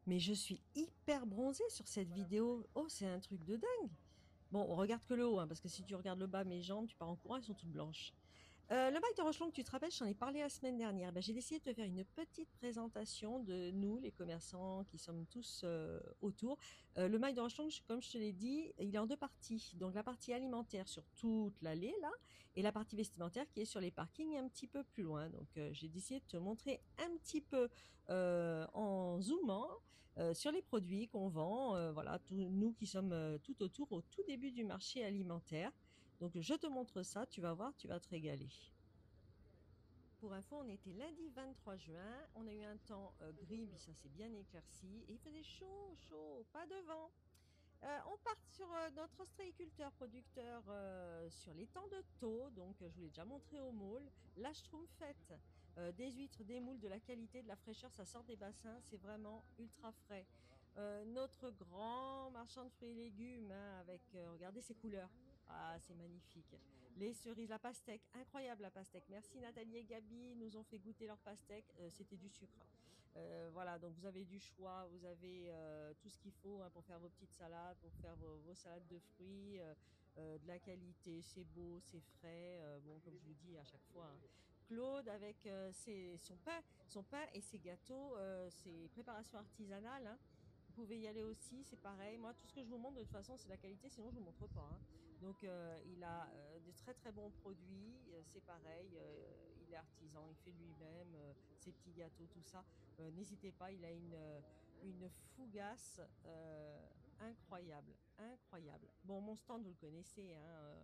Mais je suis hyper bronzée sur cette vidéo. Oh, c'est un truc de dingue. Bon, on regarde que le haut, hein, parce que si tu regardes le bas, mes jambes, tu pars en courant, elles sont toutes blanches. Le bac de Rocheland, tu te rappelles, j'en ai parlé la semaine dernière. Ben, j'ai décidé de te faire une petite présentation de nous, les commerçants qui sommes tous autour. Le mail de Rocheland, comme je te l'ai dit, il est en deux parties. Donc la partie alimentaire sur toute l'allée là, et la partie vestimentaire qui est sur les parkings un petit peu plus loin. Donc j'ai décidé de te montrer un petit peu en zoomant sur les produits qu'on vend. Voilà, nous qui sommes tout autour, au tout début du marché alimentaire. Donc je te montre ça, tu vas voir, tu vas te régaler. Pour info, on était lundi 23 juin, on a eu un temps gris, puis ça s'est bien éclairci, et il faisait chaud, chaud, pas de vent. On part sur notre ostréiculteur producteur sur les temps de taux, donc je vous l'ai déjà montré au môle, la Schtroumpfette, des huîtres, des moules, de la qualité, de la fraîcheur, ça sort des bassins, c'est vraiment ultra frais. Notre grand marchand de fruits et légumes, hein, avec, regardez ces couleurs, ah c'est magnifique. Les cerises, la pastèque, incroyable la pastèque. Merci Nathalie et Gabi, ils nous ont fait goûter leur pastèque, c'était du sucre. Voilà, donc vous avez du choix, vous avez tout ce qu'il faut hein, pour faire vos petites salades, pour faire vos salades de fruits, de la qualité, c'est beau, c'est frais. Bon, comme je vous dis à chaque fois, hein. Claude avec son pain et ses gâteaux, ses préparations artisanales, hein. Vous pouvez y aller aussi, c'est pareil. Moi, tout ce que je vous montre de toute façon, c'est la qualité, sinon je vous montre pas, hein. Donc, il a des très très bons produits. C'est pareil, il est artisan, il fait lui-même ses petits gâteaux, tout ça. N'hésitez pas, il a une fougasse incroyable, incroyable. Bon, mon stand, vous le connaissez, hein,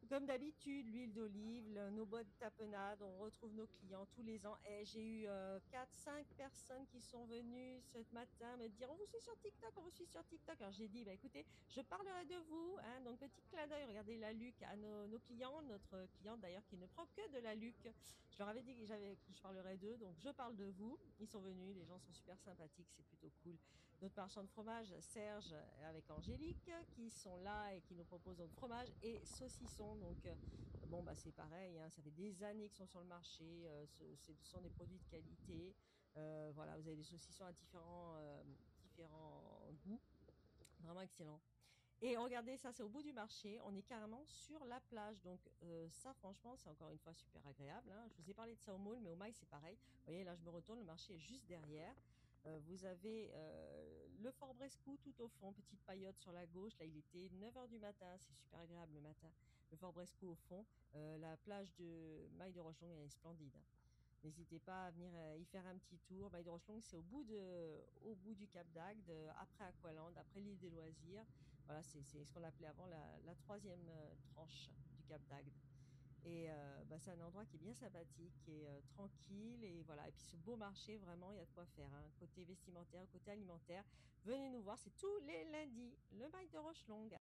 comme d'habitude, l'huile d'olive, nos bonnes tapenades, on retrouve nos clients tous les ans. Et j'ai eu 4-5 personnes qui sont venues ce matin me dire on vous suit sur TikTok, on vous suit sur TikTok. Alors j'ai dit bah écoutez, je parlerai de vous, hein, donc petit clin d'œil, regardez la Luc à nos clients, notre cliente d'ailleurs qui ne prend que de la Luc. Je leur avais dit que je parlerais d'eux, donc je parle de vous. Ils sont venus, les gens sont super sympathiques, c'est plutôt cool. Notre marchand de fromage, Serge, avec Angélique, qui sont là et qui nous proposent notre fromage et saucisson. Donc, bon, bah, c'est pareil, hein, ça fait des années qu'ils sont sur le marché. Ce sont des produits de qualité. Voilà, vous avez des saucissons à différents goûts. Vraiment excellent. Et regardez, ça, c'est au bout du marché. On est carrément sur la plage. Donc, ça, franchement, c'est encore une fois super agréable, hein. Je vous ai parlé de ça au mall, mais au mail, c'est pareil. Vous voyez, là, je me retourne, le marché est juste derrière. Vous avez le Fort Brescou tout au fond, petite paillote sur la gauche. Là, il était 9 heures du matin. C'est super agréable le matin. Le Fort Brescou au fond. La plage de Maille de Rochon est splendide, hein. N'hésitez pas à venir y faire un petit tour. Maille de Rochelong, c'est au bout du Cap d'Agde, après Aqualand, après l'île des Loisirs. Voilà, c'est ce qu'on appelait avant la troisième tranche du Cap d'Agde. Et bah, c'est un endroit qui est bien sympathique, qui est tranquille. Et voilà. Et puis ce beau marché, vraiment, il y a de quoi faire, hein. Côté vestimentaire, côté alimentaire. Venez nous voir, c'est tous les lundis, le Maille de Rochelong.